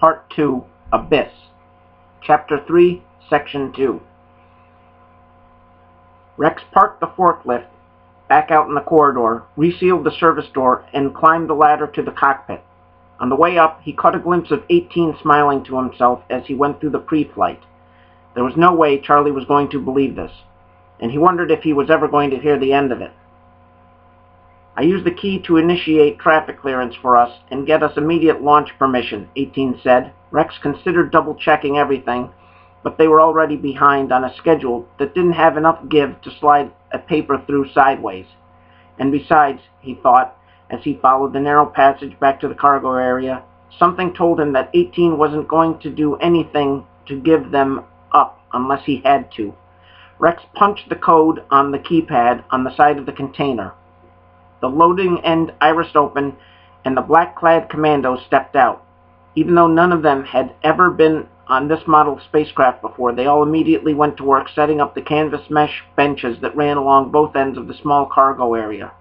Part 2, Abyss. Chapter 3, Section 2. Rex parked the forklift back out in the corridor, resealed the service door, and climbed the ladder to the cockpit. On the way up, he caught a glimpse of 18 smiling to himself as he went through the pre-flight. There was no way Charlie was going to believe this, and he wondered if he was ever going to hear the end of it. "I used the key to initiate traffic clearance for us and get us immediate launch permission," 18 said. Rex considered double-checking everything, but they were already behind on a schedule that didn't have enough give to slide a paper through sideways. And besides, he thought, as he followed the narrow passage back to the cargo area, something told him that 18 wasn't going to do anything to give them up unless he had to. Rex punched the code on the keypad on the side of the container. The loading end irised open, and the black-clad commandos stepped out. Even though none of them had ever been on this model of spacecraft before, they all immediately went to work setting up the canvas mesh benches that ran along both ends of the small cargo area.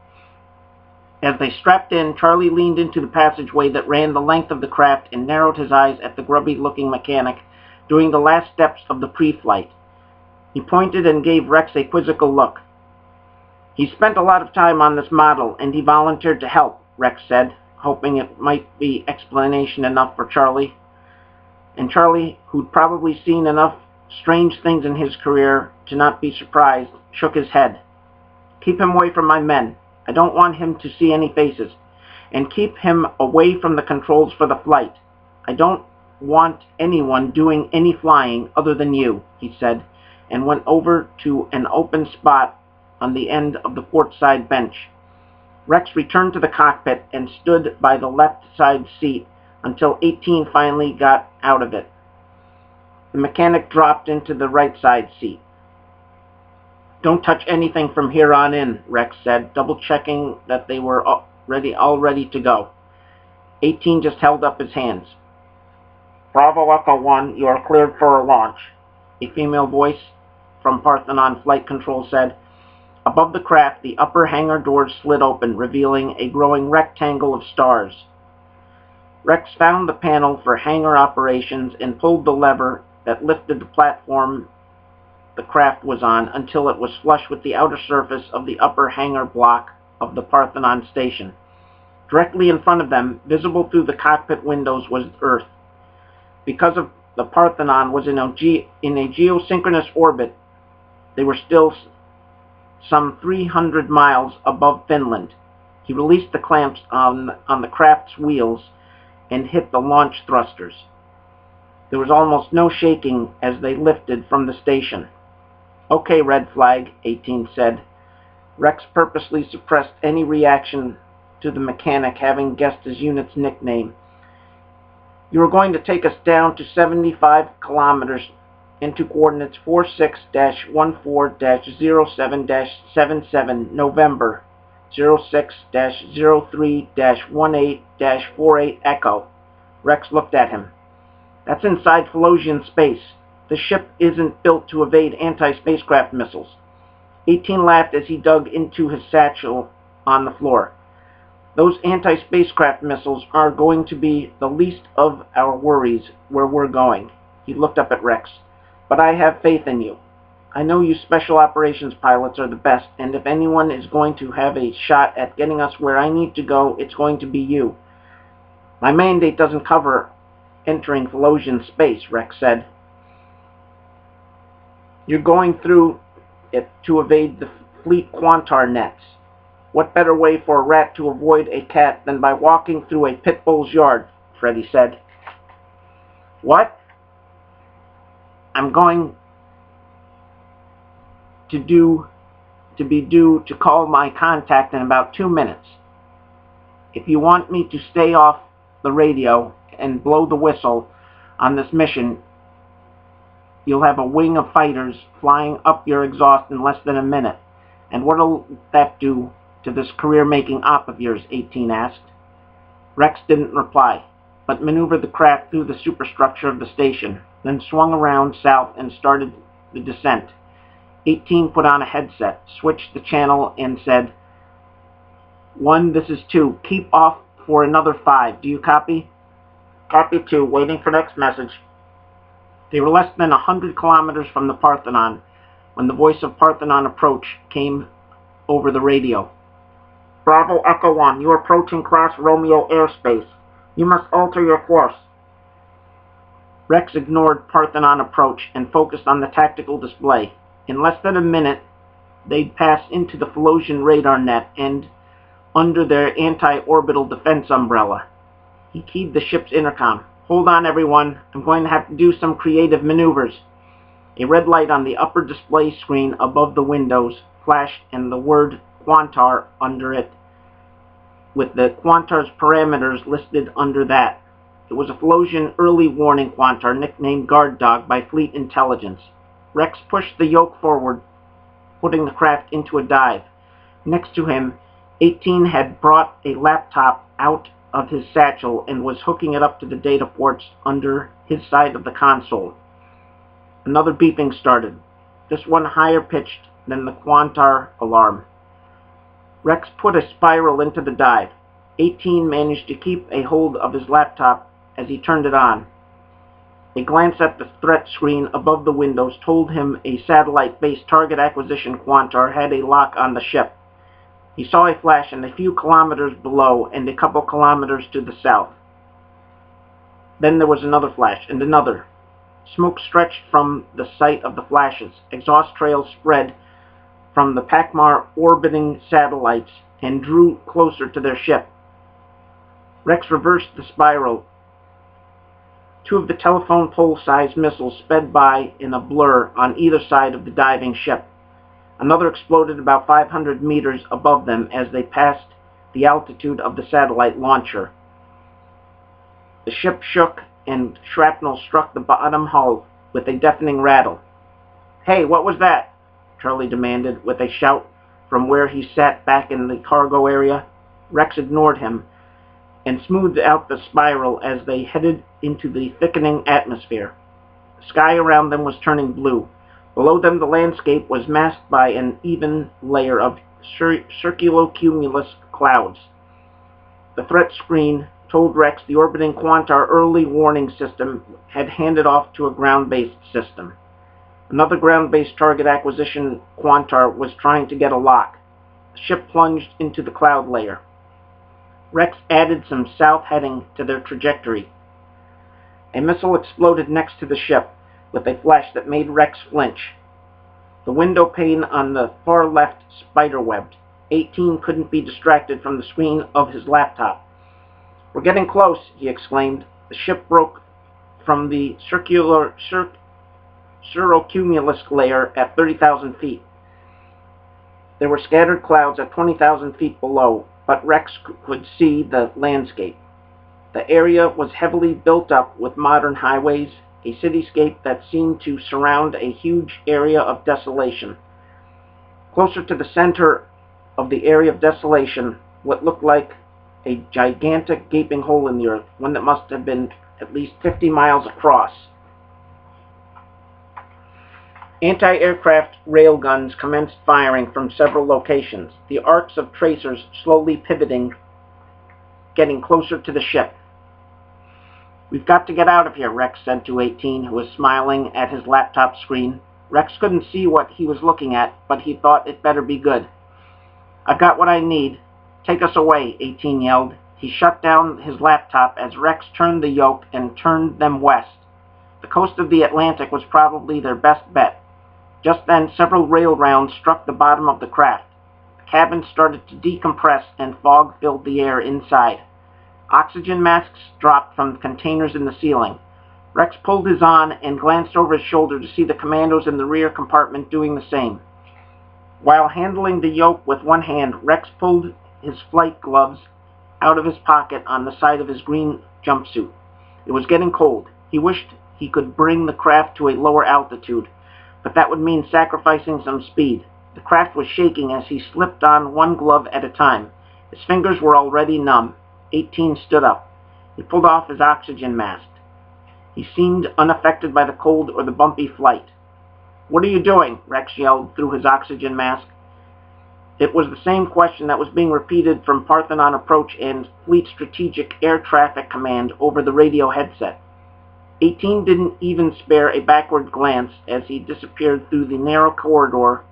As they strapped in, Charlie leaned into the passageway that ran the length of the craft and narrowed his eyes at the grubby-looking mechanic doing the last steps of the pre-flight. He pointed and gave Rex a quizzical look. "He spent a lot of time on this model, and he volunteered to help," Rex said, hoping it might be explanation enough for Charlie. And Charlie, who'd probably seen enough strange things in his career to not be surprised, shook his head. "Keep him away from my men. I don't want him to see any faces. And keep him away from the controls for the flight. I don't want anyone doing any flying other than you," he said, and went over to an open spot on the end of the port side bench. Rex returned to the cockpit and stood by the left side seat until 18 finally got out of it. The mechanic dropped into the right side seat. "Don't touch anything from here on in," Rex said, double-checking that they were all ready to go. 18 just held up his hands. "Bravo Echo 1, you are cleared for a launch," a female voice from Parthenon Flight Control said. Above the craft, the upper hangar doors slid open, revealing a growing rectangle of stars. Rex found the panel for hangar operations and pulled the lever that lifted the platform the craft was on until it was flush with the outer surface of the upper hangar block of the Parthenon station. Directly in front of them, visible through the cockpit windows, was Earth. Because of the Parthenon was in a geosynchronous orbit, they were still some 300 miles above Finland. He released the clamps on the craft's wheels and hit the launch thrusters. There was almost no shaking as they lifted from the station. "Okay, red flag," 18 said. Rex purposely suppressed any reaction to the mechanic having guessed his unit's nickname. "You are going to take us down to 75 kilometers into coordinates 46-14-07-77, November 06-03-18-48 Echo." Rex looked at him. "That's inside Felosian space. The ship isn't built to evade anti-spacecraft missiles." 18 laughed as he dug into his satchel on the floor. "Those anti-spacecraft missiles are going to be the least of our worries where we're going." He looked up at Rex. "But I have faith in you. I know you special operations pilots are the best, and if anyone is going to have a shot at getting us where I need to go, it's going to be you." "My mandate doesn't cover entering Felosian space," Rex said. "You're going through it to evade the fleet Quantar nets. What better way for a rat to avoid a cat than by walking through a pit bull's yard?" Freddy said. "What?" "I'm going to be due to call my contact in about 2 minutes. If you want me to stay off the radio and blow the whistle on this mission, you'll have a wing of fighters flying up your exhaust in less than a minute. And what'll that do to this career-making op of yours?" 18 asked. Rex didn't reply, but maneuvered the craft through the superstructure of the station, then swung around south and started the descent. 18 put on a headset, switched the channel, and said, "1, this is 2. Keep off for another 5. Do you copy?" Copy 2, waiting for next message. They were less than 100 kilometers from the Parthenon when the voice of Parthenon approach came over the radio. Bravo Echo 1, you are approaching Class Romeo airspace. You must alter your course. Rex ignored Parthenon approach and focused on the tactical display. In less than a minute, they'd passed into the Felosian radar net and under their anti-orbital defense umbrella. He keyed the ship's intercom. Hold on, everyone. I'm going to have to do some creative maneuvers. A red light on the upper display screen above the windows flashed and the word Quantar under it, with the Quantar's parameters listed under that. It was a Felosian early warning Quantar, nicknamed Guard Dog by Fleet Intelligence. Rex pushed the yoke forward, putting the craft into a dive. Next to him, 18 had brought a laptop out of his satchel and was hooking it up to the data ports under his side of the console. Another beeping started, this one higher pitched than the Quantar alarm. Rex put a spiral into the dive. 18 managed to keep a hold of his laptop as he turned it on. A glance at the threat screen above the windows told him a satellite-based target acquisition Quantar had a lock on the ship. He saw a flash and a few kilometers below and a couple kilometers to the south. Then there was another flash and another. Smoke stretched from the site of the flashes. Exhaust trails spread from the Pakmar orbiting satellites and drew closer to their ship. Rex reversed the spiral. Two of the telephone pole-sized missiles sped by in a blur on either side of the diving ship. Another exploded about 500 meters above them as they passed the altitude of the satellite launcher. The ship shook and shrapnel struck the bottom hull with a deafening rattle. "Hey, what was that?" Charlie demanded with a shout from where he sat back in the cargo area. Rex ignored him and smoothed out the spiral as they headed into the thickening atmosphere. The sky around them was turning blue. Below them the landscape was masked by an even layer of circulocumulus clouds. The threat screen told Rex the orbiting Quantar early warning system had handed off to a ground-based system. Another ground-based target acquisition Quantar was trying to get a lock. The ship plunged into the cloud layer. Rex added some south heading to their trajectory. A missile exploded next to the ship with a flash that made Rex flinch. The window pane on the far left spiderwebbed. 18 couldn't be distracted from the screen of his laptop. "We're getting close," he exclaimed. The ship broke from the cirrocumulus layer at 30,000 feet. There were scattered clouds at 20,000 feet below, but Rex could see the landscape. The area was heavily built up with modern highways, a cityscape that seemed to surround a huge area of desolation. Closer to the center of the area of desolation, what looked like a gigantic gaping hole in the earth, one that must have been at least 50 miles across. Anti-aircraft railguns commenced firing from several locations, the arcs of tracers slowly pivoting, getting closer to the ship. "We've got to get out of here," Rex said to 18, who was smiling at his laptop screen. Rex couldn't see what he was looking at, but he thought it better be good. "I've got what I need. Take us away," 18 yelled. He shut down his laptop as Rex turned the yoke and turned them west. The coast of the Atlantic was probably their best bet. Just then, several rail rounds struck the bottom of the craft. The cabin started to decompress and fog filled the air inside. Oxygen masks dropped from containers in the ceiling. Rex pulled his on and glanced over his shoulder to see the commandos in the rear compartment doing the same. While handling the yoke with one hand, Rex pulled his flight gloves out of his pocket on the side of his green jumpsuit. It was getting cold. He wished he could bring the craft to a lower altitude, but that would mean sacrificing some speed. The craft was shaking as he slipped on one glove at a time. His fingers were already numb. 18 stood up. He pulled off his oxygen mask. He seemed unaffected by the cold or the bumpy flight. "What are you doing?" Rex yelled through his oxygen mask. It was the same question that was being repeated from Parthenon Approach and Fleet Strategic Air Traffic Command over the radio headset. 18 didn't even spare a backward glance as he disappeared through the narrow corridor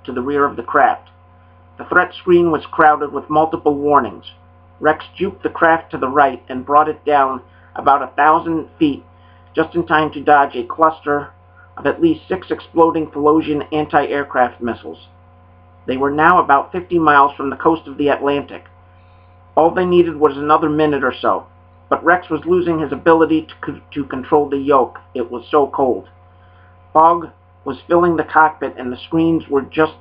to the rear of the craft. The threat screen was crowded with multiple warnings. Rex juked the craft to the right and brought it down about 1,000 feet, just in time to dodge a cluster of at least 6 exploding Pelosian anti-aircraft missiles. They were now about 50 miles from the coast of the Atlantic. All they needed was another minute or so, but Rex was losing his ability to control the yoke. It was so cold. Fog was filling the cockpit, and the screens were just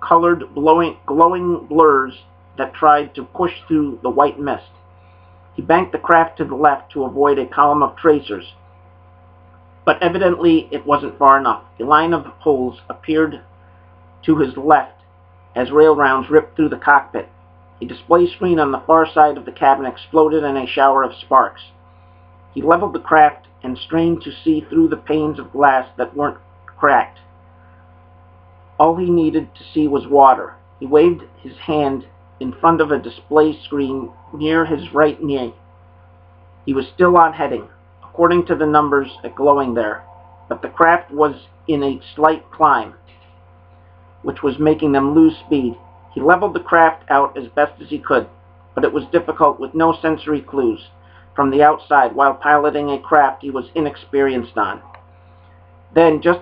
colored, glowing blurs that tried to push through the white mist. He banked the craft to the left to avoid a column of tracers, but evidently it wasn't far enough. A line of holes appeared to his left as rail rounds ripped through the cockpit. A display screen on the far side of the cabin exploded in a shower of sparks. He leveled the craft and strained to see through the panes of glass that weren't cracked. All he needed to see was water. He waved his hand in front of a display screen near his right knee. He was still on heading, according to the numbers glowing there, but the craft was in a slight climb, which was making them lose speed. He leveled the craft out as best as he could, but it was difficult with no sensory clues from the outside while piloting a craft he was inexperienced on. Then, just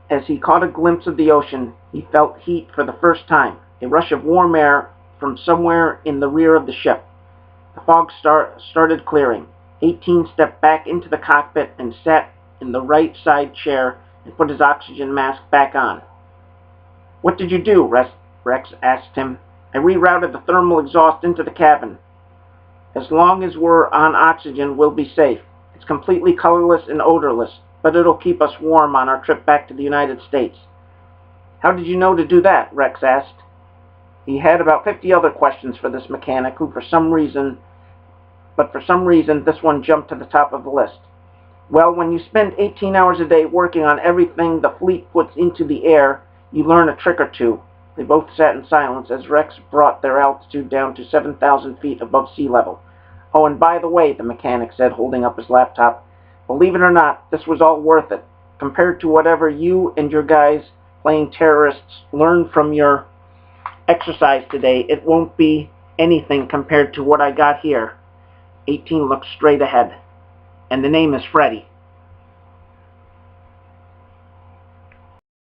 as he caught a glimpse of the ocean, he felt heat for the first time, a rush of warm air from somewhere in the rear of the ship. The fog started clearing. 18 stepped back into the cockpit and sat in the right side chair and put his oxygen mask back on. "What did you do?" Rex asked him. "I rerouted the thermal exhaust into the cabin. As long as we're on oxygen, we'll be safe. It's completely colorless and odorless, but it'll keep us warm on our trip back to the United States." "How did you know to do that?" Rex asked. He had about 50 other questions for this mechanic who, for some reason, this one jumped to the top of the list. "Well, when you spend 18 hours a day working on everything the fleet puts into the air, you learn a trick or two." They both sat in silence as Rex brought their altitude down to 7,000 feet above sea level. "Oh, and by the way," the mechanic said, holding up his laptop, "believe it or not, this was all worth it. Compared to whatever you and your guys playing terrorists learned from your exercise today, it won't be anything compared to what I got here." 18 looked straight ahead. "And the name is Freddy."